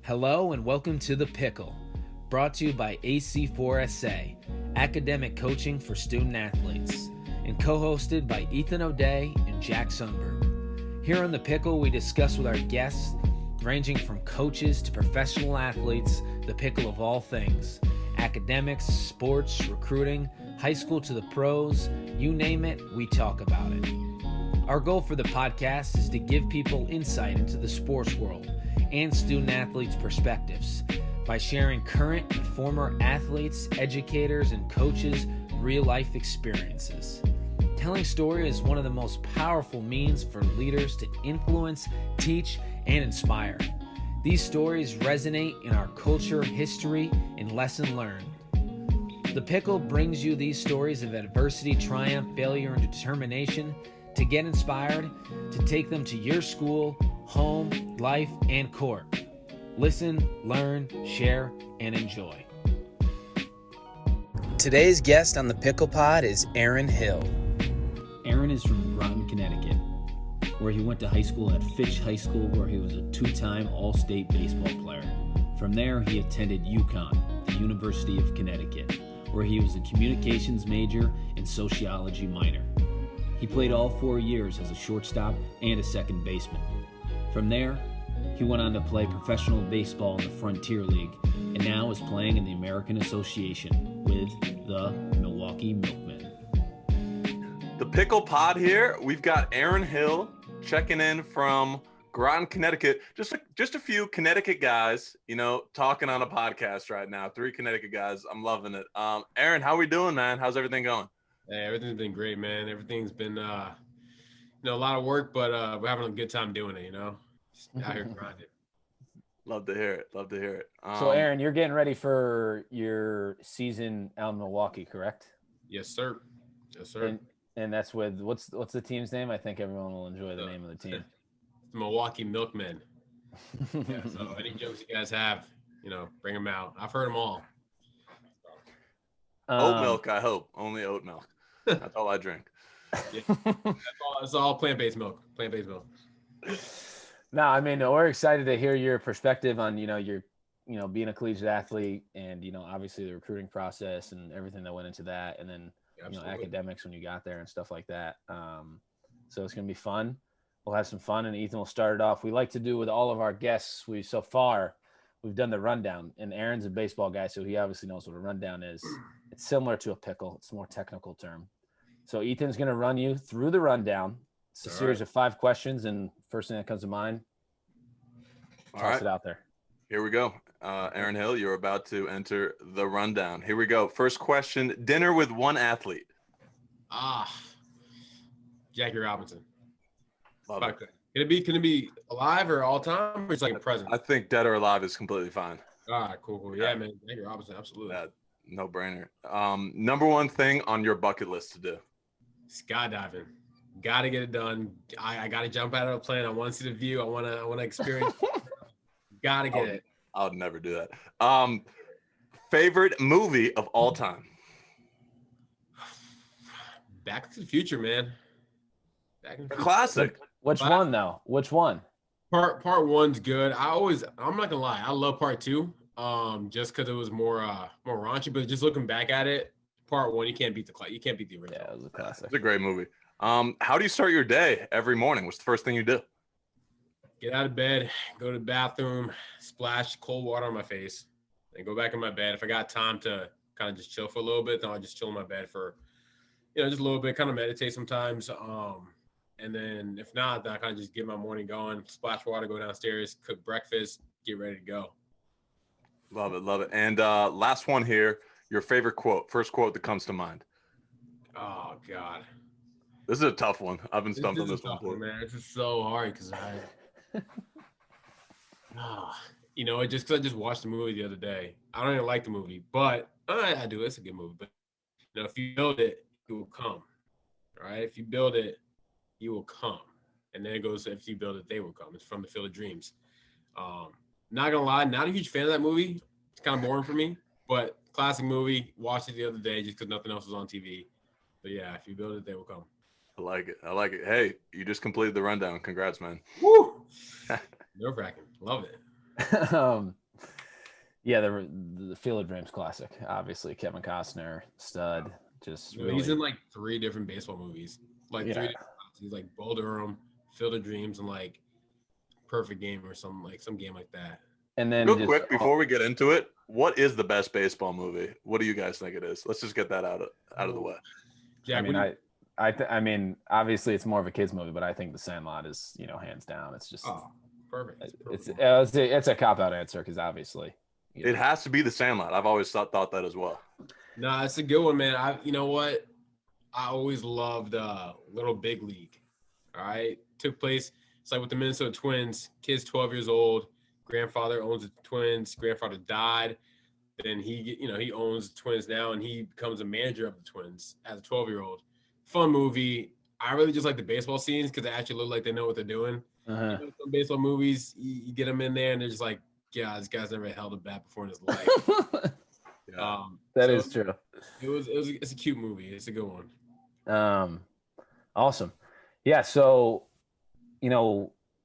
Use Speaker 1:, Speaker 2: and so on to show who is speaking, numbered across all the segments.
Speaker 1: Hello and welcome to The Pickle, brought to you by AC4SA, academic coaching for student athletes, and co-hosted by Ethan O'Day and Jack Sundberg. Here on The Pickle, we discuss with our guests, ranging from coaches to professional athletes, the pickle of all things. Academics, sports, recruiting, high school to the pros, you name it, we talk about it. Our goal for the podcast is to give people insight into the sports world and student athletes' perspectives by sharing current and former athletes, educators, and coaches' real-life experiences. Telling story is one of the most powerful means for leaders to influence, teach, and inspire. These stories resonate in our culture, history, and lesson learned. The Pickle brings you these stories of adversity, triumph, failure, and determination to get inspired, to take them to your school, home, life, and court. Listen, learn, share, and enjoy. Today's guest on the Pickle Pod is Aaron Hill. Aaron is from Groton, Connecticut, where he went to high school at Fitch High School, where he was a two-time All-State baseball player. From there, he attended UConn, the University of Connecticut, where he was a communications major and sociology minor. He played all 4 years as a shortstop and a second baseman. From there, he went on to play professional baseball in the Frontier League and now is playing in the American Association with the Milwaukee Milkmen.
Speaker 2: The Pickle Pod here. We've got Aaron Hill checking in from Groton, Connecticut. Just a few Connecticut guys, talking on a podcast right now. 3 Connecticut guys. I'm loving it. Aaron, how we doing, man? How's everything going?
Speaker 3: Hey, everything's been great, man. Everything's been, a lot of work, but we're having a good time doing it, Just out here grinding.
Speaker 2: Love to hear it.
Speaker 1: So, Aaron, you're getting ready for your season out in Milwaukee, correct?
Speaker 3: Yes, sir.
Speaker 1: And that's with what's the team's name? I think everyone will enjoy the name of the team.
Speaker 3: The Milwaukee Milkmen. Yeah, so any jokes you guys have, bring them out. I've heard them all.
Speaker 2: Oat milk, I hope. Only oat milk. That's all I drink.
Speaker 3: Yeah. It's all plant-based milk.
Speaker 1: No, I mean, we're excited to hear your perspective on, your being a collegiate athlete and, obviously the recruiting process and everything that went into that. And then,
Speaker 3: Absolutely.
Speaker 1: Academics when you got there and stuff like that. So it's going to be fun. We'll have some fun, and Ethan will start it off. We like to do with all of our guests. We've done the rundown, and Aaron's a baseball guy, so he obviously knows what a rundown is. It's similar to a pickle. It's a more technical term. So Ethan's going to run you through the rundown. It's a series of 5 questions, and first thing that comes to mind, toss it out there.
Speaker 2: Here we go. Aaron Hill, you're about to enter the rundown. Here we go. First question, dinner with one athlete.
Speaker 3: Jackie Robinson.
Speaker 2: Love it.
Speaker 3: Can it be alive or all time, or it's like a present?
Speaker 2: I think dead or alive is completely fine.
Speaker 3: All right, cool. Yeah, man. Jackie Robinson, absolutely.
Speaker 2: Yeah, no brainer. Number one thing on your bucket list to do.
Speaker 3: Skydiving. Got to get it done. I got to jump out of a plane. I want to see the view. I want to experience. Got to get it.
Speaker 2: I would never do that. Favorite movie of all time?
Speaker 3: Back to the Future, man.
Speaker 2: Classic.
Speaker 1: Which one, though? Which one?
Speaker 3: Part 1's good. I'm not gonna lie, I love part 2. Just because it was more raunchy, but just looking back at it, part 1, you can't beat the original.
Speaker 1: Yeah, it was a classic.
Speaker 2: It's a great movie. How do you start your day every morning? What's the first thing you do?
Speaker 3: Get out of bed, go to the bathroom, splash cold water on my face, and go back in my bed. If I got time to kind of just chill for a little bit, then I'll just chill in my bed for, just a little bit, kind of meditate sometimes. And then if not, then I kind of just get my morning going, splash water, go downstairs, cook breakfast, get ready to go.
Speaker 2: Love it. And last one here, your favorite quote, first quote that comes to mind.
Speaker 3: Oh, God.
Speaker 2: This is a tough one. I've been stumped on this one before.
Speaker 3: Man, it's just so hard because just because I just watched the movie the other day. I don't even like the movie, but I do. It's a good movie. But, if you build it, it will come. All right? If you build it, you will come. And then it goes, if you build it, they will come. It's from the Field of Dreams. Not gonna lie, not a huge fan of that movie. It's kind of boring for me, but classic movie. Watched it the other day just because nothing else was on TV. But yeah, if you build it, they will come.
Speaker 2: I like it. Hey, you just completed the rundown. Congrats, man.
Speaker 3: Woo! Nerve-wracking. Love it.
Speaker 1: um, yeah, the Field of Dreams classic. Obviously, Kevin Costner, stud. Just
Speaker 3: You know,
Speaker 1: really,
Speaker 3: he's in like 3 different baseball movies, like three
Speaker 1: yeah.
Speaker 3: different. He's like Bull Durham, Field of Dreams, and like Perfect Game or some game like that.
Speaker 1: And then
Speaker 2: Real
Speaker 1: just
Speaker 2: quick before we get into it, what is the best baseball movie? What do you guys think it is? Let's just get that out of the way.
Speaker 3: Jack,
Speaker 1: I mean,
Speaker 3: what do you?
Speaker 1: I mean, obviously it's more of a kids movie, but I think The Sandlot is, hands down. It's just,
Speaker 3: Oh, perfect.
Speaker 1: it's a cop out answer because obviously,
Speaker 2: It has to be The Sandlot. I've always thought that as well.
Speaker 3: Nah, it's a good one, man. You know what? I always loved Little Big League. All right, took place. It's like with the Minnesota Twins. Kid's 12 years old. Grandfather owns the Twins. Grandfather died. Then he owns the Twins now, and he becomes a manager of the Twins as a 12-year-old. Fun movie. I really just like the baseball scenes because they actually look like they know what they're doing.
Speaker 1: Uh-huh.
Speaker 3: Some baseball movies, you get them in there, and they're just like, yeah, this guy's never held a bat before in his life.
Speaker 2: Yeah.
Speaker 1: That is true.
Speaker 3: It's a cute movie. It's a good one.
Speaker 1: Awesome. Yeah. So,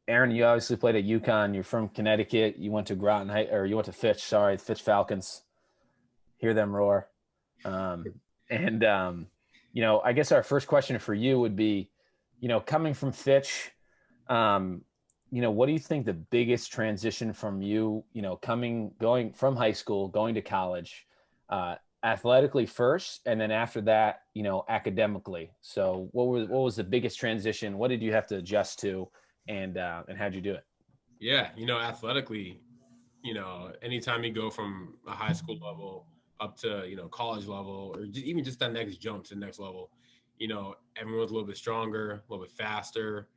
Speaker 1: Aaron, you obviously played at UConn. You're from Connecticut. You went to Groton High, or you went to Fitch. Sorry, Fitch Falcons. Hear them roar. And I guess our first question for you would be, coming from Fitch, what do you think the biggest transition from you, going from high school, going to college, athletically first, and then after that, academically. So what was the biggest transition? What did you have to adjust to, and how'd you do it?
Speaker 3: Yeah, athletically, anytime you go from a high school level up to, college level, or even just that next jump to the next level, everyone's a little bit stronger, a little bit faster,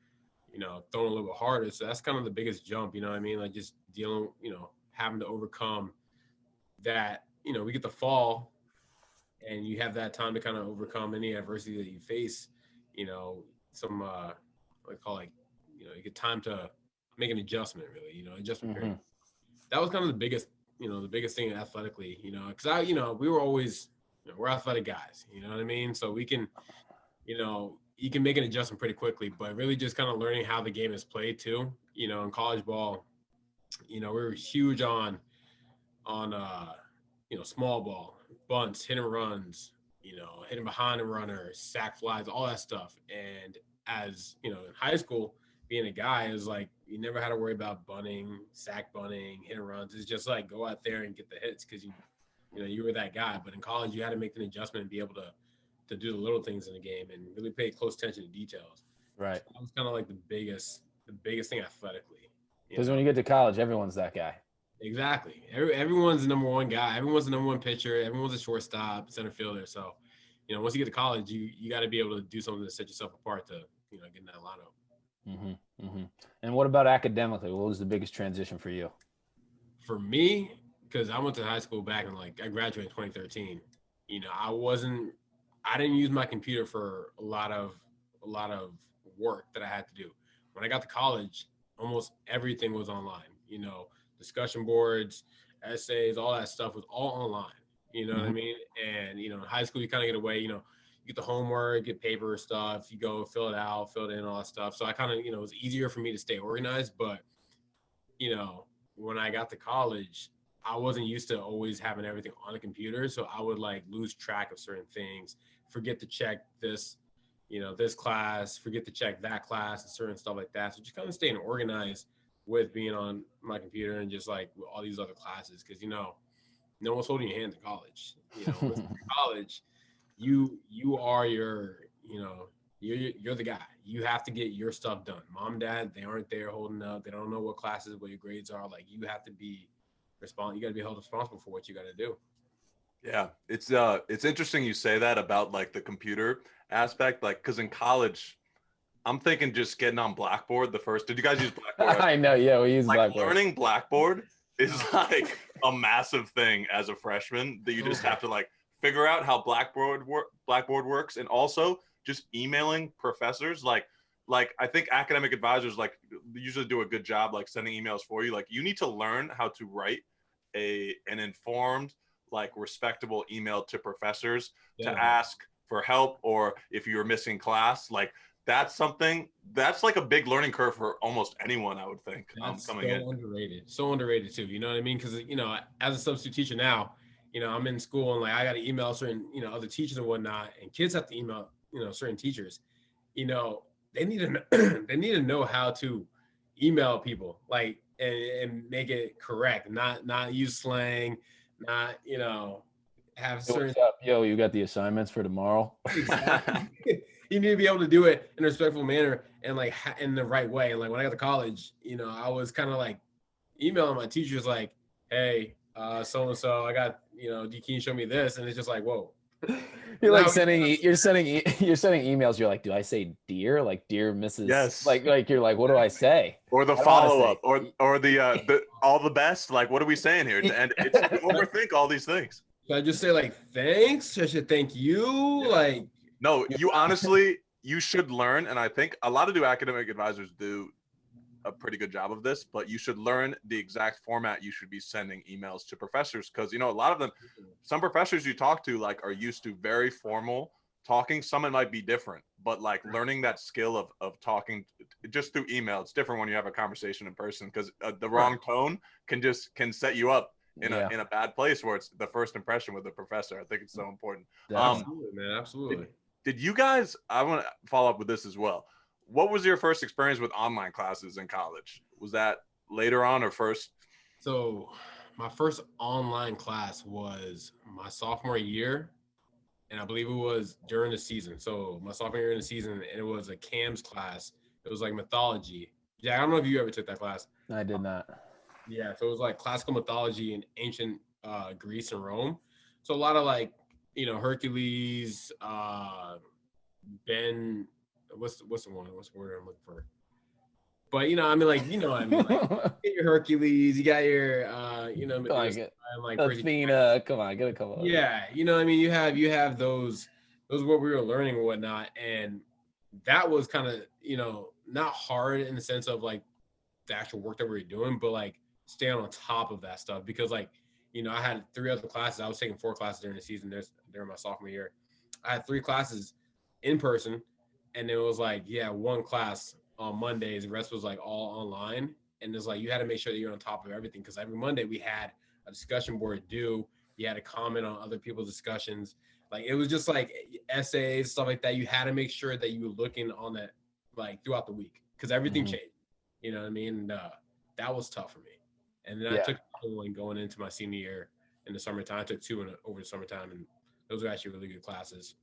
Speaker 3: throwing a little bit harder. So that's kind of the biggest jump, you know what I mean? Like just dealing, having to overcome that, we get the fall and you have that time to kind of overcome any adversity that you face, some, what I call like, you get time to make an adjustment really, adjustment period. That was kind of the biggest thing athletically, because we were always, we're athletic guys, you know what I mean? So we can, you can make an adjustment pretty quickly, but really just kind of learning how the game is played too, in college ball, we were huge on, small ball, bunts, hit and runs, hitting behind a runner, sack flies, all that stuff. And as, in high school, being a guy is like, you never had to worry about bunting, sack bunting, hit and runs. It's just like, go out there and get the hits because you were that guy. But in college, you had to make an adjustment and be able to do the little things in the game and really pay close attention to details.
Speaker 1: Right.
Speaker 3: So that was kind of like the biggest thing athletically.
Speaker 1: Because when you get to college, everyone's that guy.
Speaker 3: Exactly. Everyone's the number one guy. Everyone's the number one pitcher. Everyone's a shortstop, center fielder. So, once you get to college, you got to be able to do something to set yourself apart to, get in that lineup.
Speaker 1: And what about academically? What was the biggest transition for you?
Speaker 3: For me, because I went to high school back in I graduated in 2013. I didn't use my computer for a lot of work that I had to do. When I got to college, almost everything was online. Discussion boards, essays, all that stuff was all online. You know what I mean? And, in high school, you kind of get away, you get the homework, get paper stuff, you go fill it out, fill it in, all that stuff. So I kind of, it was easier for me to stay organized. But, when I got to college, I wasn't used to always having everything on the computer. So I would lose track of certain things, forget to check this, this class, forget to check that class and certain stuff like that. So just kind of staying organized with being on my computer and just all these other classes. Cause no one's holding your hand in college, in college, you are you're the guy. You have to get your stuff done. Mom, dad, they aren't there holding up. They don't know what classes, what your grades are. You have to be responsible. You got to be held responsible for what you got to do.
Speaker 2: Yeah, it's interesting you say that about the computer aspect, because in college, I'm thinking just getting on Blackboard the first. Did you guys use Blackboard?
Speaker 1: I know, yeah, we use Blackboard.
Speaker 2: Learning Blackboard is a massive thing as a freshman that you just have to figure out how Blackboard works, and also just emailing professors. I think academic advisors usually do a good job sending emails for you. You need to learn how to write an informed, respectable email to professors to ask for help, or if you're missing class, that's like a big learning curve for almost anyone, I would think.
Speaker 3: That's
Speaker 2: Coming in.
Speaker 3: so underrated too. You know what I mean? Because as a substitute teacher now, I'm in school and like I got to email certain other teachers and whatnot, and kids have to email certain teachers. They need to they need to know how to email people like and make it correct, not use slang, not have certain.
Speaker 4: What's up? Yo, you got the assignments for tomorrow?
Speaker 3: Exactly. You need to be able to do it in a respectful manner and like in the right way. And like when I got to college, I was kind of like emailing my teachers like, hey, so and so, I got, can you show me this? And it's just like, whoa.
Speaker 4: You're like sending emails. You're like, do I say dear? Like, dear Mrs.
Speaker 2: Yes.
Speaker 4: Like you're like, what do I say?
Speaker 2: Or the follow-up, or the all the best. Like, what are we saying here? And it's you overthink all these things.
Speaker 3: Should I just say like thanks? I should thank you.
Speaker 2: Yeah.
Speaker 3: Like,
Speaker 2: no, you honestly, you should learn, and I think a lot of academic advisors do a pretty good job of this, but you should learn the exact format you should be sending emails to professors, because a lot of them, some professors you talk to like are used to very formal talking. Some it might be different, but like learning that skill of talking just through email, it's different when you have a conversation in person, because the wrong tone can set you up in a bad place where it's the first impression with the professor. I think it's so important.
Speaker 3: Absolutely, man, absolutely.
Speaker 2: Did you guys, I want to follow up with this as well. What was your first experience with online classes in college? Was that later on or first?
Speaker 3: So my first online class was my sophomore year, and I believe it was during the season. So my sophomore year in the season, and it was a CAMS class. It was like mythology. Yeah, I don't know if you ever took that class.
Speaker 4: I did not.
Speaker 3: Yeah, so it was like classical mythology in ancient Greece and Rome. So a lot of like, Hercules, Ben, what's the word I'm looking for? But like get your Hercules, you got your
Speaker 4: like Athena. Come on, get a couple.
Speaker 3: Yeah, you have those what we were learning and whatnot, and that was kind of not hard in the sense of like the actual work that we were doing, but like staying on top of that stuff, because like I had 3 other classes. I was taking 4 classes during the season. During my sophomore year, I had 3 classes in person, and it was like 1 class on Mondays. The rest was like all online, and it's like you had to make sure that you're on top of everything, because every Monday we had a discussion board due. You had to comment on other people's discussions. Like it was just like essays, stuff like that. You had to make sure that you were looking on that like throughout the week, because everything changed. You know what I mean? And, that was tough for me. And then I took one going into my senior year in the summertime. I took 2 over the summertime, and those were actually really good classes.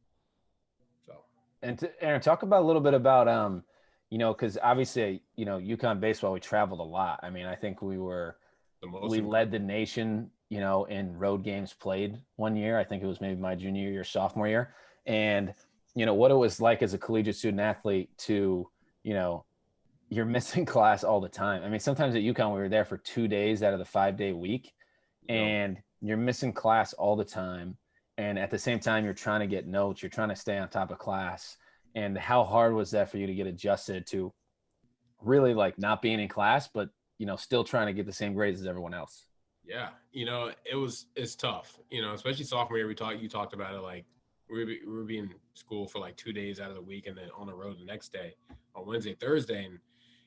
Speaker 3: So.
Speaker 4: And Aaron, talk about a little bit about because obviously UConn baseball, we traveled a lot. I mean, I think we led the nation in road games played one year. I think it was maybe my junior year, sophomore year, and what it was like as a collegiate student athlete to you're missing class all the time. I mean, sometimes at UConn, we were there for 2 days out of the 5-day week, and you're missing class all the time. And at the same time, you're trying to get notes. You're trying to stay on top of class. And how hard was that for you to get adjusted to really like not being in class, but, still trying to get the same grades as everyone else?
Speaker 3: Yeah. It's tough, especially sophomore year. You talked about it. Like we were being in school for like 2 days out of the week, and then on the road the next day on Wednesday, Thursday. And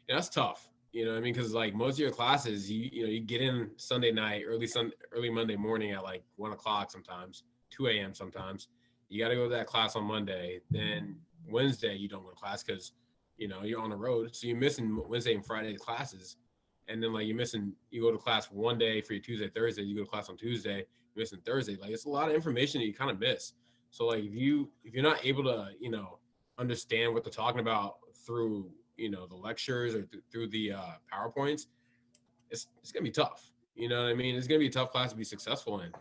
Speaker 3: that's tough. You know what I mean? Because like most of your classes, you get in Sunday night, early Monday morning at like 1 o'clock sometimes, 2 a.m. sometimes. You got to go to that class on Monday. Then Wednesday you don't go to class because you're on the road, so you're missing Wednesday and Friday classes. And then like you go to class one day for your Tuesday, Thursday. You go to class on Tuesday, you're missing Thursday. Like it's a lot of information that you kind of miss. So like if you're not able to understand what they're talking about through the lectures or through the PowerPoints, it's gonna be tough. You know what I mean? It's gonna be a tough class to be successful in.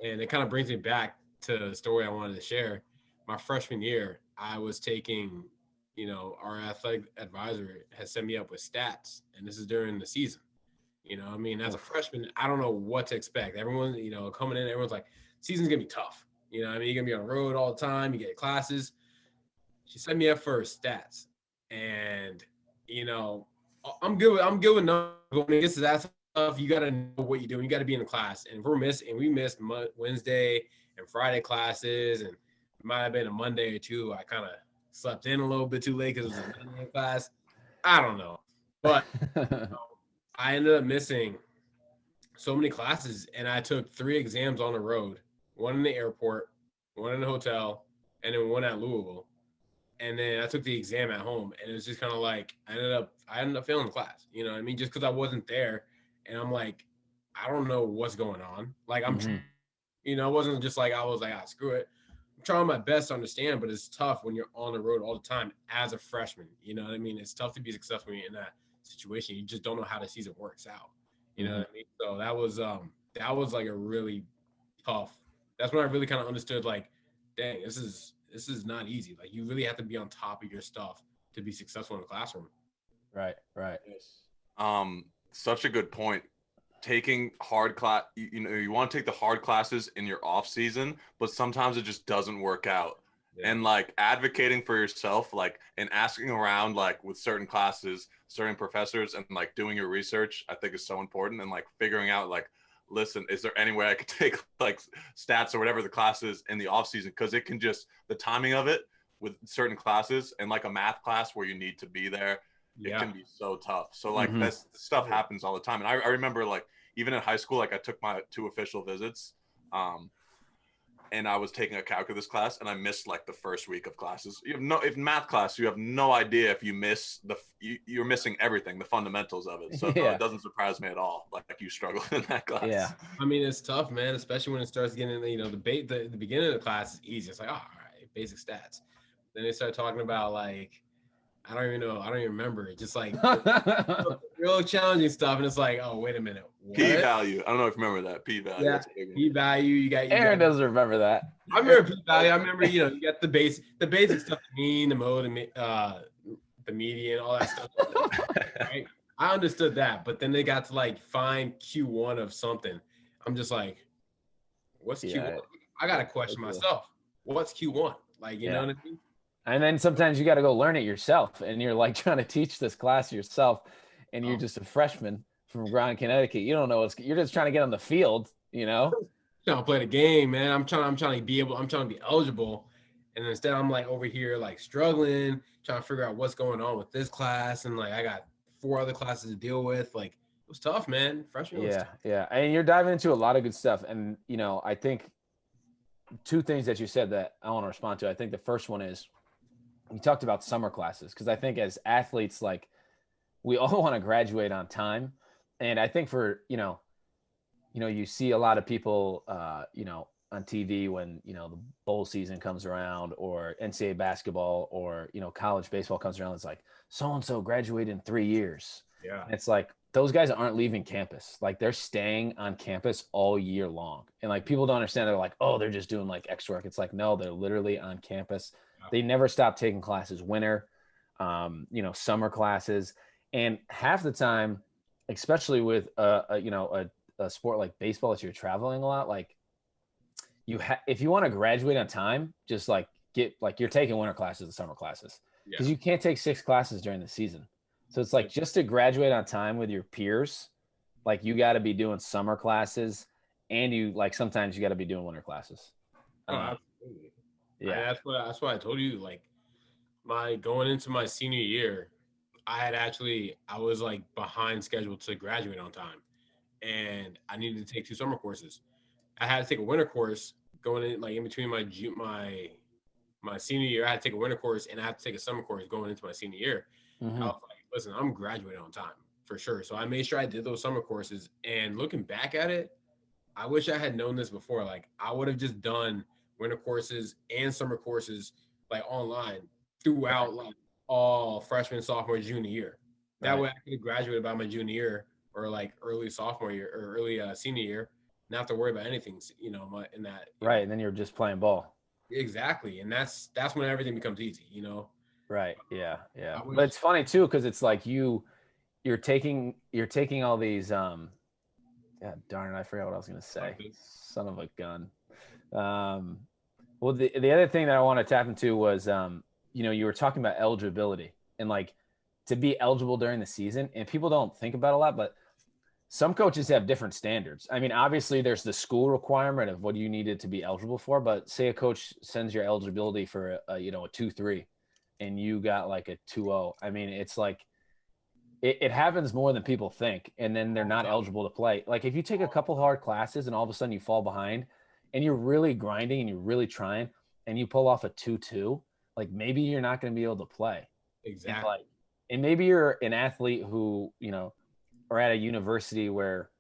Speaker 3: And it kind of brings me back to the story I wanted to share. My freshman year, I was taking, our athletic advisor has set me up with stats, and this is during the season. As a freshman, I don't know what to expect. Everyone, coming in, everyone's like, season's gonna be tough. You're gonna be on the road all the time. You get classes. She set me up for stats, and I'm good with numbers. When it gets to that stuff, you gotta know what you're doing. You gotta be in the class. And we missed Wednesday and Friday classes, and it might have been a Monday or two. I kind of slept in a little bit too late because it was a 9 a.m. class. I don't know. But I ended up missing so many classes, and I took 3 exams on the road, one in the airport, one in the hotel, and then one at Louisville. And then I took the exam at home, and it was just kind of like I ended up failing the class. You know what I mean? Just because I wasn't there, and I'm like, I don't know what's going on. Like it wasn't just like I was like, screw it. I'm trying my best to understand, but it's tough when you're on the road all the time as a freshman. You know what I mean? It's tough to be successful when you're in that situation. You just don't know how the season works out. You know what I mean? So that was like a really tough. That's when I really kind of understood like, dang, this is not easy. Like you really have to be on top of your stuff to be successful in the classroom.
Speaker 4: Right.
Speaker 2: Such a good point. Taking hard class, you want to take the hard classes in your off season, but sometimes it just doesn't work out. Yeah. And like advocating for yourself, like, and asking around, like with certain classes, certain professors, and like doing your research, I think is so important. And like figuring out like, listen, is there any way I could take like stats or whatever the class is in the off season? Cause it can just, the timing of it with certain classes and like a math class where you need to be there, it can be so tough. So like this stuff happens all the time. And I remember like, even in high school, like I took my 2 official visits, and I was taking a calculus class, and I missed like the first week of classes. If math class, you have no idea if you miss you're missing everything, the fundamentals of it. So it doesn't surprise me at all. Like you struggle in that class.
Speaker 4: Yeah.
Speaker 3: I mean, it's tough, man, especially when it starts getting, the beginning of the class is easy. It's like, all right, basic stats. Then they start talking about like, I don't even know. I don't even remember it. Just like real challenging stuff. And it's like, oh, wait a minute. What?
Speaker 2: P-value. I don't know if you remember that. P-value.
Speaker 3: Yeah. P-value.
Speaker 4: Aaron doesn't remember that.
Speaker 3: I remember P-value. I remember, you got the basic stuff, the mean, the mode, the median, all that stuff. Right? I understood that. But then they got to like find Q1 of something. I'm just like, what's Q1? I got to question myself. What's Q1? Like, you know what I mean?
Speaker 4: And then sometimes you got to go learn it yourself, and you're like trying to teach this class yourself, and you're just a freshman from Groton, Connecticut. You don't know you're just trying to get on the field, trying
Speaker 3: to play the game, man. I'm trying to be eligible, and instead I'm like over here like struggling, trying to figure out what's going on with this class, and like I got 4 other classes to deal with. Like it was tough, man. Freshman.
Speaker 4: Yeah, and you're diving into a lot of good stuff, and I think 2 things that you said that I want to respond to. I think the first one is, you talked about summer classes, because I think as athletes, like we all want to graduate on time. And I think for, you see a lot of people, on TV when, the bowl season comes around, or NCAA basketball, or, college baseball comes around. It's like, so-and-so graduated in 3 years.
Speaker 3: Yeah.
Speaker 4: And it's like, those guys aren't leaving campus. Like they're staying on campus all year long. And like, people don't understand. They're like, oh, they're just doing like extra work. It's like, no, they're literally on campus. They never stop taking classes, winter, summer classes. And half the time, especially with a sport like baseball, if you're traveling a lot, like if you want to graduate on time, just like you're taking winter classes and summer classes, because you can't take 6 classes during the season. So it's like, just to graduate on time with your peers, like you got to be doing summer classes, and sometimes you got to be doing winter classes.
Speaker 3: Absolutely.
Speaker 4: Yeah,
Speaker 3: that's why I told you, like, going into my senior year, I was like behind schedule to graduate on time, and I needed to take 2 summer courses. I had to take a winter course going in, like in between my senior year. I had to take a winter course, and I had to take a summer course going into my senior year. I was like, listen, I'm graduating on time for sure. So I made sure I did those summer courses. And looking back at it, I wish I had known this before. Like I would have just done winter courses and summer courses like online throughout like all freshman, sophomore, junior year. That way I could have graduated by my junior year, or like early sophomore year, or early senior year, not have to worry about anything, in that.
Speaker 4: Right. And then you're just playing ball.
Speaker 3: Exactly. And that's when everything becomes easy,
Speaker 4: Right. Yeah. But it's funny too, because it's like you're taking all these God darn it, I forgot what I was gonna say. Son of a gun. Well, the other thing that I want to tap into was you were talking about eligibility, and like to be eligible during the season, and people don't think about it a lot, but some coaches have different standards. I mean, obviously there's the school requirement of what you needed to be eligible for, but say a coach sends your eligibility for a 2-3, and you got like a 2.0, I mean, it's like it happens more than people think, and then they're not eligible to play. Like if you take a couple hard classes and all of a sudden you fall behind and you're really grinding and you're really trying and you pull off a 2.2, like maybe you're not going to be able to play.
Speaker 3: Exactly.
Speaker 4: And maybe you're an athlete who, or at a university where,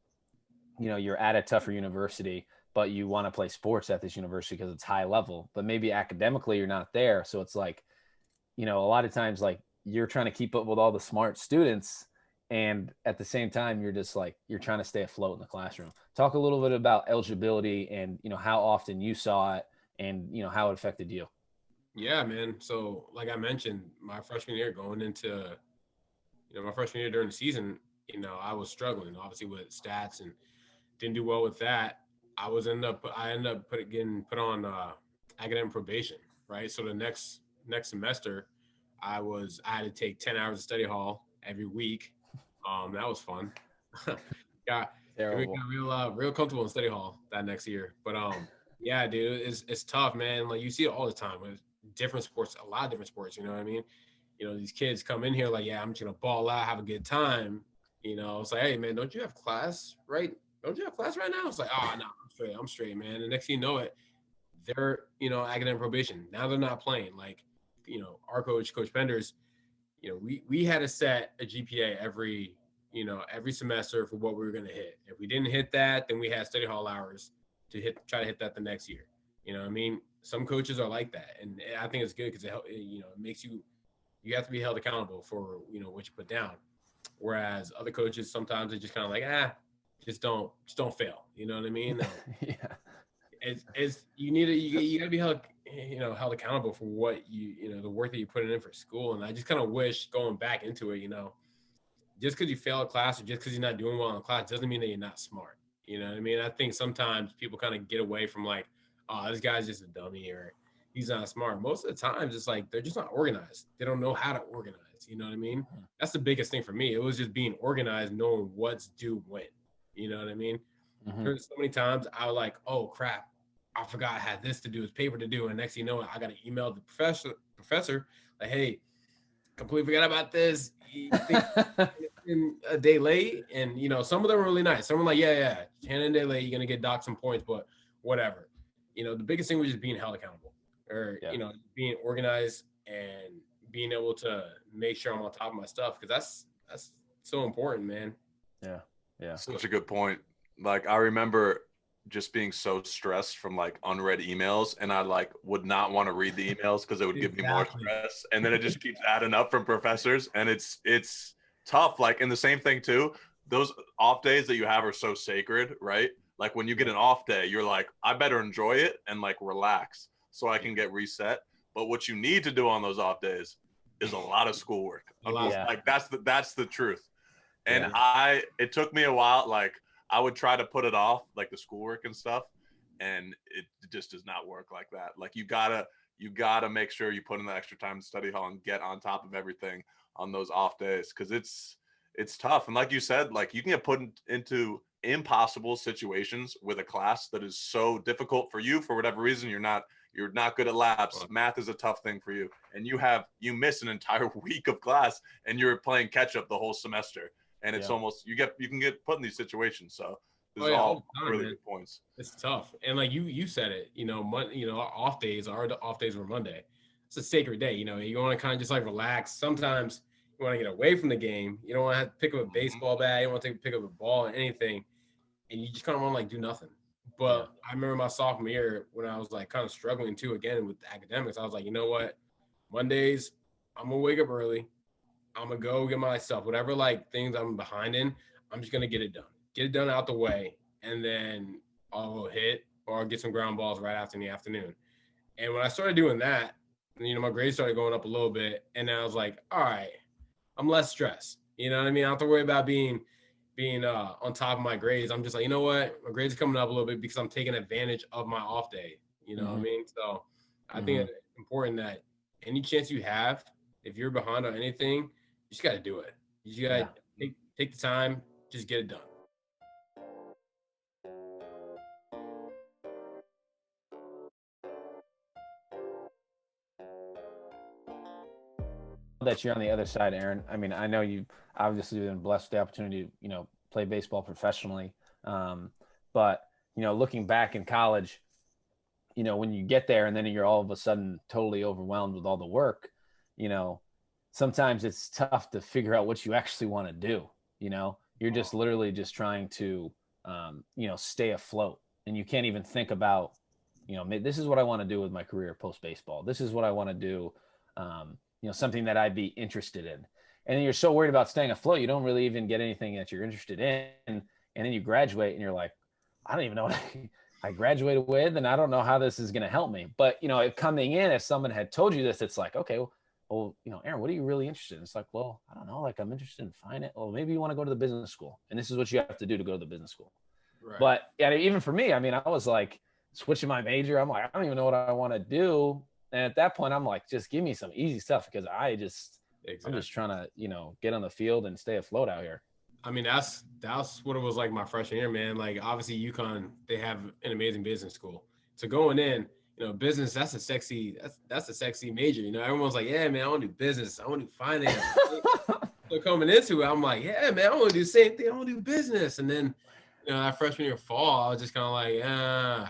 Speaker 4: you're at a tougher university, but you want to play sports at this university because it's high level, but maybe academically you're not there. So it's like, a lot of times, like you're trying to keep up with all the smart students. And at the same time, you're just like, you're trying to stay afloat in the classroom. Talk a little bit about eligibility and, how often you saw it and, how it affected you.
Speaker 3: Yeah, man. So like I mentioned, my freshman year going into, my freshman year during the season, I was struggling obviously with stats and didn't do well with that. I ended up getting put on academic probation, right? So the next semester, I had to take 10 hours of study hall every week. That was fun. got
Speaker 4: Terrible.
Speaker 3: real comfortable in study hall that next year. But yeah, dude, it's tough, man. Like you see it all the time with different sports, a lot of different sports. You know what I mean? These kids come in here like, yeah, I'm just gonna ball out, have a good time. It's like, hey, man, don't you have class right? Don't you have class right now? It's like, oh, no, I'm straight, man. And next thing you know it, they're, academic probation. Now they're not playing. Like, our Coach Penders, we had to set a GPA every semester for what we were going to hit. If we didn't hit that, then we had study hall hours to try to hit that the next year. I mean, some coaches are like that. And I think it's good because it makes you have to be held accountable for, what you put down. Whereas other coaches, sometimes they just kind of like, just don't fail. You know what I mean?
Speaker 4: Yeah.
Speaker 3: It's you gotta be held accountable for what the work that you put in for school. And I just kind of wish going back into it, just because you fail a class or just because you're not doing well in a class doesn't mean that you're not smart. You know what I mean? I think sometimes people kind of get away from like, oh, this guy's just a dummy or he's not smart. Most of the times it's like they're just not organized. They don't know how to organize. You know what I mean? That's the biggest thing for me. It was just being organized, knowing what's due when. You know what I mean?
Speaker 4: Mm-hmm.
Speaker 3: There's so many times I was like, oh crap, I forgot I had this to do, it's paper to do. And next thing you know, I got to email the professor like, hey, completely forgot about this. In a day late. And, some of them are really nice. Some are like, yeah, 10 a day late, you're going to get docked some points, but whatever. The biggest thing was just being held accountable or, being organized and being able to make sure I'm on top of my stuff. Cause that's so important, man.
Speaker 4: Yeah.
Speaker 2: Such a good point. Like I remember just being so stressed from like unread emails, and I like would not want to read the emails because it would give me more stress, and then it just keeps adding up from professors, and it's tough. Like, and the same thing too, those off days that you have are so sacred, right? Like when you get an off day, you're like, I better enjoy it and like relax so I can get reset. But what you need to do on those off days is a lot of schoolwork. Like that's the truth. And it took me a while. Like I would try to put it off, like the schoolwork and stuff, and it just does not work like that. Like you gotta make sure you put in the extra time to study hall and get on top of everything on those off days, because it's tough. And like you said, like you can get put into impossible situations with a class that is so difficult for you for whatever reason. You're not good at labs. Math is a tough thing for you, and you miss an entire week of class, and you're playing catch up the whole semester. And it's almost you can get put in these situations. So this is all really good points.
Speaker 3: It's tough, and like you said it. Off days were Monday. It's a sacred day. You want to kind of just like relax. Sometimes you want to get away from the game. You don't want to have to pick up a baseball bat. You don't want to pick up a ball or anything, and you just kind of want to like do nothing. But I remember my sophomore year when I was like kind of struggling too again with academics. I was like, you know what, Mondays I'm gonna wake up early. I'm gonna go get myself whatever like things I'm behind in. I'm just gonna get it done out the way, and then I'll hit or I'll get some ground balls right after in the afternoon. And when I started doing that, my grades started going up a little bit, and I was like, all right, I'm less stressed. You know what I mean? I don't have to worry about being on top of my grades. I'm just like, you know what, my grades are coming up a little bit because I'm taking advantage of my off day. You know what I mean? So I think it's important that any chance you have, if you're behind on anything, you just got to do it. You just got to take the time, just get it done.
Speaker 4: that you're on the other side, Aaron. I mean, I know you obviously been blessed with the opportunity to, play baseball professionally. But, looking back in college, when you get there and then you're all of a sudden totally overwhelmed with all the work, sometimes it's tough to figure out what you actually want to do. You're just literally just trying to, stay afloat, and you can't even think about, this is what I want to do with my career post baseball. This is what I want to do. Something that I'd be interested in. And then you're so worried about staying afloat, you don't really even get anything that you're interested in. And then you graduate and you're like, I don't even know what I graduated with, and I don't know how this is going to help me. But, coming in, if someone had told you this, it's like, okay, well, Aaron, what are you really interested in? It's like, well, I don't know. Like, I'm interested in finance. Well, maybe you want to go to the business school, and this is what you have to do to go to the business school. Right. But yeah, even for me, I mean, I was like switching my major. I'm like, I don't even know what I want to do. And at that point, I'm like, just give me some easy stuff, because I'm just trying to, get on the field and stay afloat out here.
Speaker 3: I mean, that's what it was like my freshman year, man. Like, obviously UConn, they have an amazing business school. So going in, business, that's a sexy major. Everyone's like, yeah, man, I want to do business. I want to do finance. So coming into it, I'm like, yeah, man, I want to do the same thing. I want to do business. And then, that freshman year fall, I was just kind of like, I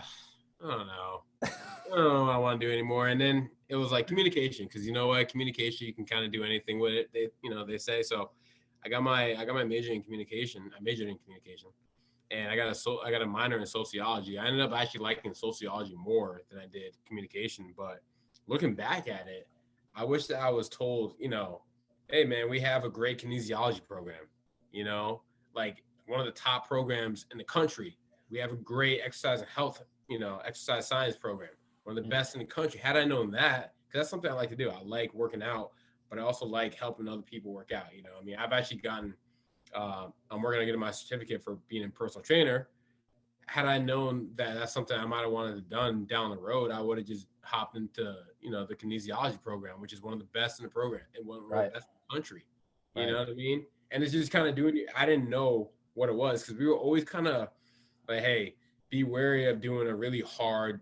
Speaker 3: don't know. I don't know what I want to do anymore. And then it was like communication, because communication, you can kind of do anything with it. They say so. I got my major in communication. I majored in communication, and I got a minor in sociology. I ended up actually liking sociology more than I did communication. But looking back at it, I wish that I was told, hey man, we have a great kinesiology program. Like one of the top programs in the country. We have a great exercise and health, exercise science program. One of the best in the country. Had I known that, because that's something I like to do. I like working out, but I also like helping other people work out. I mean, I've actually gotten, I'm working on getting my certificate for being a personal trainer. Had I known that that's something I might have wanted to done down the road, I would have just hopped into, the kinesiology program, which is one of the best in the program and one of the best in the country. You know what I mean? And it's just kind of doing it. I didn't know what it was, because we were always kind of like, hey, be wary of doing a really hard,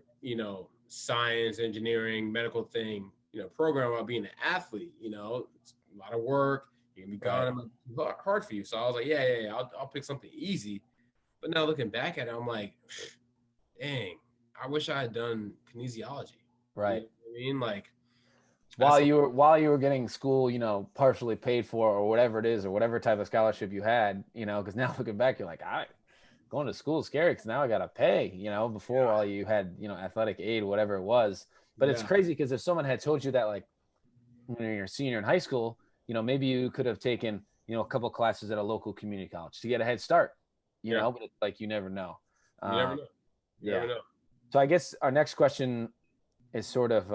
Speaker 3: science, engineering, medical thing, program about being an athlete. It's a lot of work. You're gonna be gone. It's hard for you. So I was like, yeah. I'll pick something easy. But now looking back at it, I'm like, dang, I wish I had done kinesiology.
Speaker 4: Right.
Speaker 3: I mean, like,
Speaker 4: while you were getting school, partially paid for, or whatever it is, or whatever type of scholarship you had, because now looking back, you're like, going to school is scary, because now I got to pay, before all you had, athletic aid, whatever it was. But it's crazy, because if someone had told you that, like, when you're a senior in high school, maybe you could have taken, a couple of classes at a local community college to get a head start, but it's like, you never know.
Speaker 3: You never know. You never know.
Speaker 4: So I guess our next question is sort of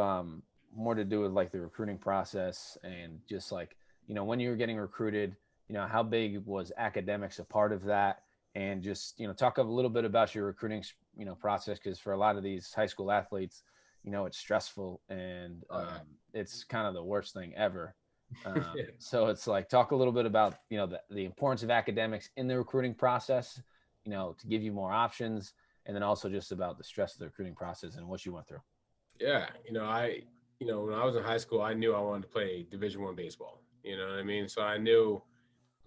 Speaker 4: more to do with like the recruiting process, and just like, when you were getting recruited, how big was academics a part of that? And just, talk a little bit about your recruiting, process, because for a lot of these high school athletes, it's stressful, and it's kind of the worst thing ever. So it's like, talk a little bit about, the importance of academics in the recruiting process, to give you more options, and then also just about the stress of the recruiting process and what you went through.
Speaker 3: Yeah. When I was in high school, I knew I wanted to play Division I baseball. You know what I mean? So I knew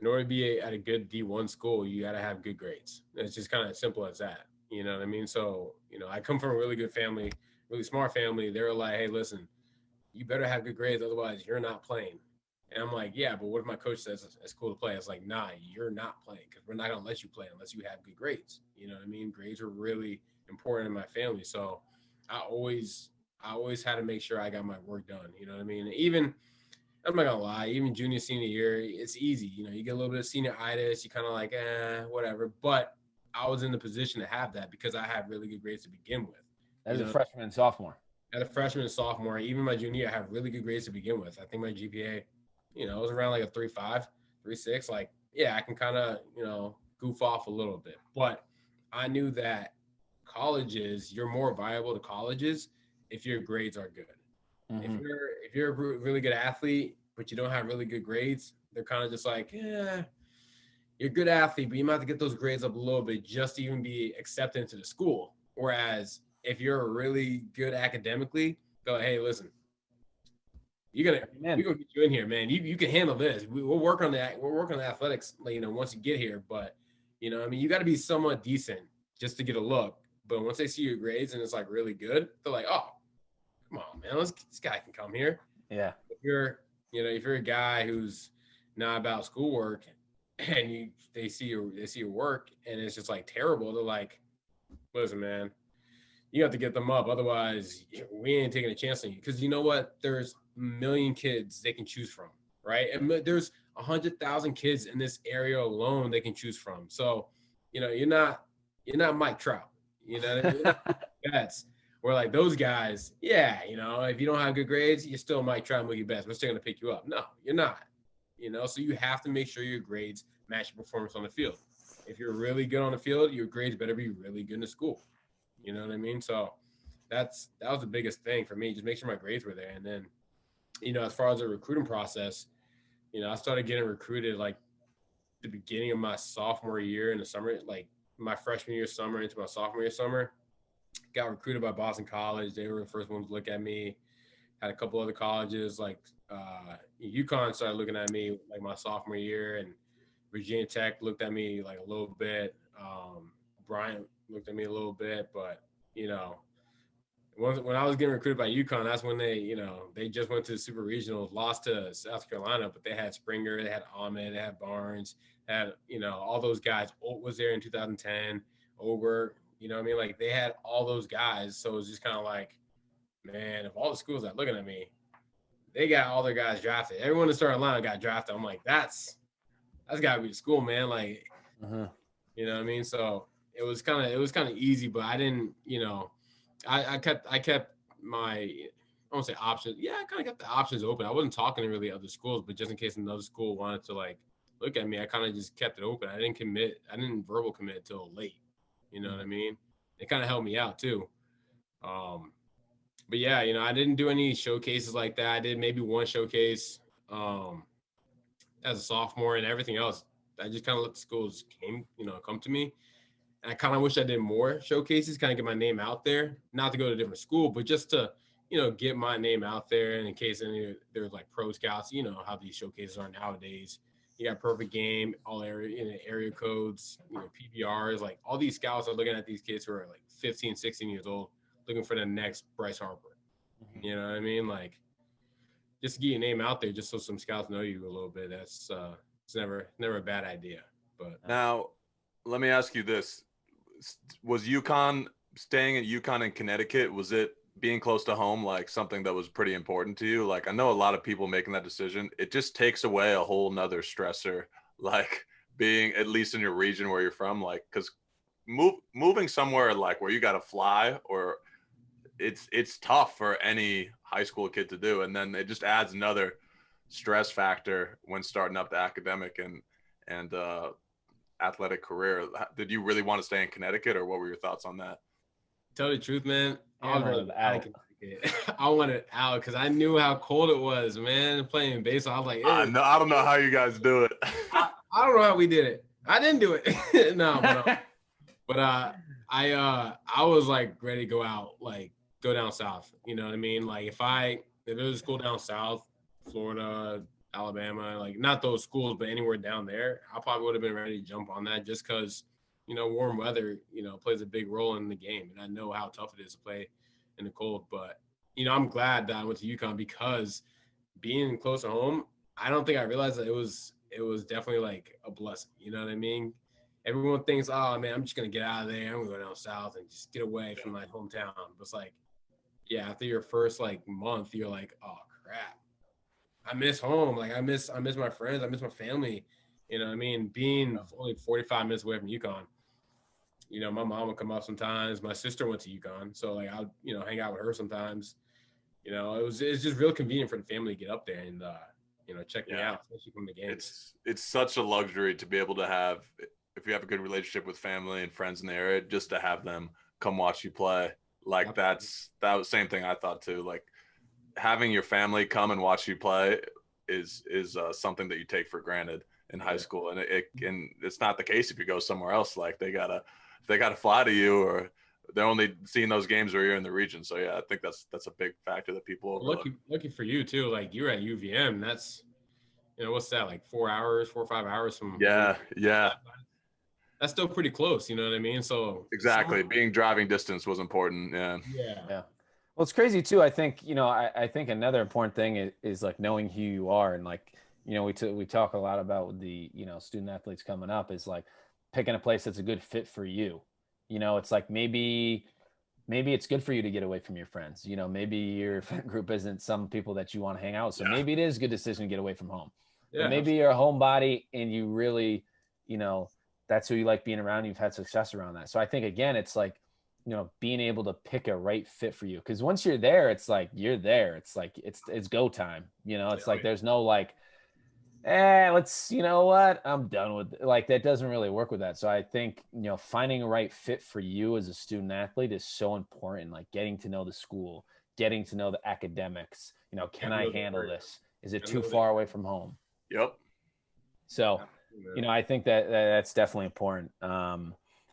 Speaker 3: in order to be at a good D1 school, you got to have good grades. It's just kind of simple as that. You know what I mean? So, I come from a really good family, really smart family. They were like, hey, listen, you better have good grades. Otherwise, you're not playing. And I'm like, yeah, but what if my coach says it's cool to play? It's like, nah, you're not playing, because we're not going to let you play unless you have good grades. You know what I mean? Grades are really important in my family. So I always had to make sure I got my work done. You know what I mean? Even, I'm not gonna lie, even junior, senior year, it's easy. You get a little bit of senioritis, you kind of like, whatever. But I was in the position to have that because I had really good grades to begin with.
Speaker 4: As a freshman and sophomore.
Speaker 3: As a freshman and sophomore, even my junior year, I had really good grades to begin with. I think my GPA, it was around like a 3.5, 3.6. Like, yeah, I can kind of, goof off a little bit. But I knew that colleges, you're more viable to colleges if your grades are good. Mm-hmm. If you're a really good athlete, but you don't have really good grades, they're kind of just like, yeah, you're a good athlete, but you might have to get those grades up a little bit just to even be accepted into the school. Whereas if you're really good academically, go, hey, listen, we're gonna get you in here, man. You can handle this. We'll work on that. We'll work on the athletics, once you get here. But I mean, you got to be somewhat decent just to get a look. But once they see your grades and it's like really good, they're like, oh, come on, man, this guy can come here.
Speaker 4: Yeah.
Speaker 3: If you're a guy who's not about schoolwork and they see your work and it's just like terrible, they're like, listen, man, you have to get them up. Otherwise, we ain't taking a chance on you. Because you know what? There's a million kids they can choose from, right? And there's 100,000 kids in this area alone they can choose from. So, you're not Mike Trout. You know what I mean? That's where like those guys, yeah, if you don't have good grades, you're still Mike Trout and Mookie Betts. We're still gonna pick you up. No, you're not. So you have to make sure your grades match your performance on the field. If you're really good on the field, your grades better be really good in school. You know what I mean? So that was the biggest thing for me. Just make sure my grades were there. And then, as far as the recruiting process, I started getting recruited like the beginning of my sophomore year in the summer, like my freshman year summer into my sophomore year summer. Got recruited by Boston College. They were the first ones to look at me. Had a couple other colleges like UConn started looking at me like my sophomore year, and Virginia Tech looked at me like a little bit. Bryant looked at me a little bit, but when I was getting recruited by UConn, that's when they just went to the Super Regionals, lost to South Carolina, but they had Springer, they had Ahmed, they had Barnes, had all those guys. Olt was there in 2010, Ober, what I mean? Like they had all those guys, so it was just kind of like, man, if all the schools are looking at me, they got all their guys drafted. Everyone in starting lineup got drafted. I'm like, that's got to be the school, man. Like, you know what I mean? So it was kind of easy, but I didn't, I kept my, I won't say options. Yeah, I kind of kept the options open. I wasn't talking to really other schools, but just in case another school wanted to like look at me, I kind of just kept it open. I didn't verbal commit until late. You know what I mean? It kind of helped me out too. But yeah, I didn't do any showcases like that. I did maybe one showcase as a sophomore, and everything else, I just kind of let the schools come to me. And I kind of wish I did more showcases, kind of get my name out there, not to go to a different school, but just to, get my name out there. And in case there's like pro scouts, how these showcases are nowadays. You got perfect game, all area codes, PBRs, like all these scouts are looking at these kids who are like 15, 16 years old, looking for the next Bryce Harper. You know what I mean? Like, just to get your name out there, just so some scouts know you a little bit. That's it's never a bad idea. But
Speaker 2: now, let me ask you this: was staying at UConn in Connecticut? Was it being close to home like something that was pretty important to you? Like, I know a lot of people making that decision. It just takes away a whole nother stressor, like being at least in your region where you're from, like because moving somewhere like where you got to fly or it's tough for any high school kid to do. And then it just adds another stress factor when starting up the academic and athletic career. Did you really want to stay in Connecticut, or what were your thoughts on that?
Speaker 3: Tell the truth, man. I wanted out because I knew how cold it was, man. Playing baseball, I was like,
Speaker 2: I don't know how you guys do it.
Speaker 3: I don't know how we did it. I didn't do it. No, but I was like ready to go out, like go down south. You know what I mean? Like if there was a school down south, Florida, Alabama, like not those schools, but anywhere down there, I probably would have been ready to jump on that just because, warm weather, plays a big role in the game. And I know how tough it is to play in the cold. But, I'm glad that I went to UConn because being close to home, I don't think I realized that it was definitely like a blessing. You know what I mean? Everyone thinks, oh, man, I'm just going to get out of there. I'm going to go down south and just get away from my hometown. But it's like, yeah, after your first like month, you're like, oh, crap. I miss home. Like I miss my friends. I miss my family. You know what I mean? Being only 45 minutes away from UConn, my mom would come up sometimes. My sister went to UConn. So like I'd, hang out with her sometimes. It's just real convenient for the family to get up there and, check me out, especially from the games.
Speaker 2: It's such a luxury to be able to have, if you have a good relationship with family and friends in the area, just to have them come watch you play. Like that was the same thing I thought too. Like having your family come and watch you play is something that you take for granted in high school, and it's not the case if you go somewhere else. Like they gotta fly to you, or they're only seeing those games where you're in the region. So yeah, I think that's a big factor that people overlook.
Speaker 3: Lucky for you too. Like you're at UVM. That's, what's that, like 4 or 5 hours from?
Speaker 2: Yeah.
Speaker 3: That's still pretty close. You know what I mean? So
Speaker 2: exactly, being driving distance was important. Yeah.
Speaker 4: Well, it's crazy too. I think, I think another important thing is like knowing who you are. And like, we talk a lot about the, student athletes coming up is like picking a place that's a good fit for you. It's like maybe it's good for you to get away from your friends. Maybe your friend group isn't some people that you want to hang out with. So maybe it is a good decision to get away from home. Yeah. But maybe you're a homebody and you really, that's who you like being around. You've had success around that. So I think, again, it's like, being able to pick a right fit for you. Because once you're there, it's like you're there. It's like it's go time. It's like there's no like, let's, what, I'm done with it. Like that doesn't really work with that. So I think, finding a right fit for you as a student athlete is so important. Like getting to know the school, getting to know the academics. Can I handle this? Is it too far away from home?
Speaker 2: Yep.
Speaker 4: So, I think that's definitely important.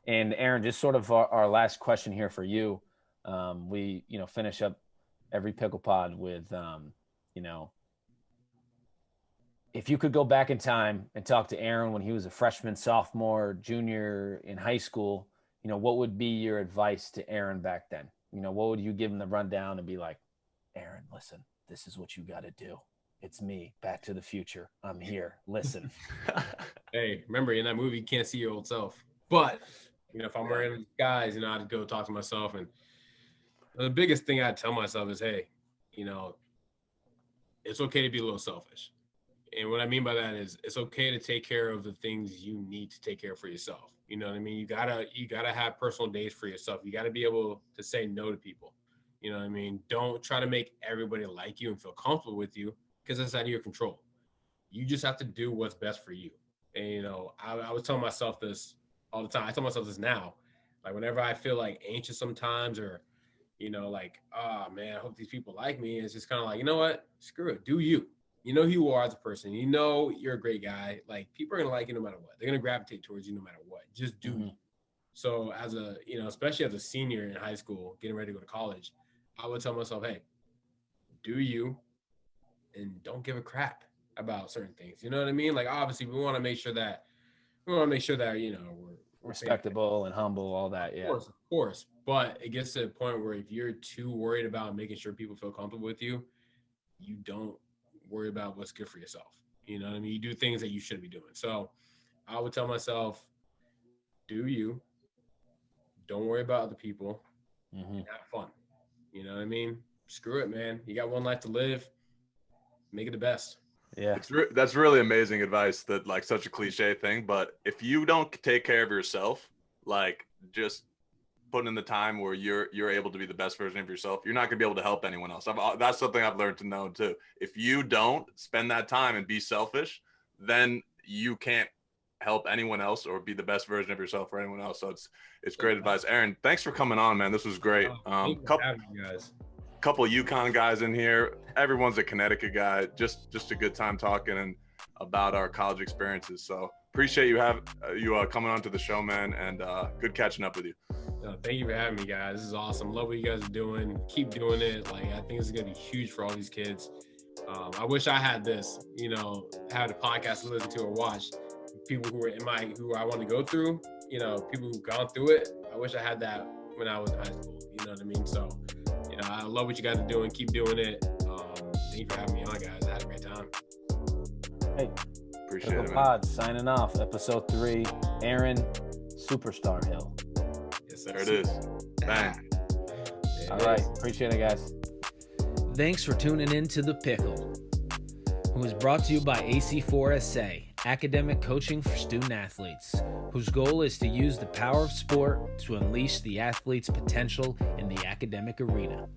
Speaker 4: And Aaron, just sort of our last question here for you. We, finish up every Pickle Pod with, if you could go back in time and talk to Aaron when he was a freshman, sophomore, junior in high school, what would be your advice to Aaron back then? What would you give him the rundown and be like, Aaron, listen, this is what you got to do. It's me, Back to the Future. I'm here. Listen.
Speaker 3: Hey, remember in that movie, you can't see your old self. But, if I'm wearing guys, I'd go talk to myself. And the biggest thing I'd tell myself is, hey, it's okay to be a little selfish. And what I mean by that is it's okay to take care of the things you need to take care of for yourself. You know what I mean? You gotta have personal days for yourself. You gotta be able to say no to people. You know what I mean? Don't try to make everybody like you and feel comfortable with you because that's out of your control. You just have to do what's best for you. And, I was telling myself this all the time. I tell myself this now. Like whenever I feel like anxious sometimes or, like, oh man, I hope these people like me. It's just kind of like, you know what? Screw it. Do you. You know who you are as a person. You're a great guy. Like people are going to like you no matter what. They're going to gravitate towards you no matter what. Just do you. So as a, especially as a senior in high school, getting ready to go to college, I would tell myself, hey, do you and don't give a crap about certain things. You know what I mean? Like obviously we want to make sure that, we're
Speaker 4: respectable and humble, all that. Yeah.
Speaker 3: Of course. But it gets to a point where if you're too worried about making sure people feel comfortable with you, you don't worry about what's good for yourself. You know what I mean? You do things that you shouldn't be doing. So I would tell myself, do you, don't worry about other people, and have fun. You know what I mean? Screw it, man. You got one life to live. Make it the best.
Speaker 4: Yeah.
Speaker 2: That's really amazing advice, that like such a cliche thing. But if you don't take care of yourself, like just putting in the time where you're able to be the best version of yourself, you're not gonna be able to help anyone else. That's something I've learned to know too. If you don't spend that time and be selfish, then you can't help anyone else or be the best version of yourself for anyone else. So it's great advice. Aaron, thanks for coming on, man. This was great. Couple UConn guys in here. Everyone's a Connecticut guy. Just a good time talking and about our college experiences. So appreciate you coming on to the show, man, and good catching up with you.
Speaker 3: Thank you for having me, guys. This is awesome. Love what you guys are doing. Keep doing it. Like I think this is gonna be huge for all these kids. I wish I had this, had a podcast to listen to or watch. People who I want to go through, people who've gone through it. I wish I had that when I was in high school. You know what I mean? So, I love what you guys are doing. Keep doing it. Thank you for having me on, guys. I had a great time.
Speaker 4: Hey,
Speaker 2: appreciate it, man.
Speaker 4: Pod signing off. Episode 3. Aaron, Superstar Hill.
Speaker 3: Yes, sir.
Speaker 2: There it is. Bang.
Speaker 4: All right. Appreciate it, guys.
Speaker 1: Thanks for tuning in to The Pickle, who is brought to you by AC4SA, academic coaching for student athletes, whose goal is to use the power of sport to unleash the athlete's potential in the academic arena.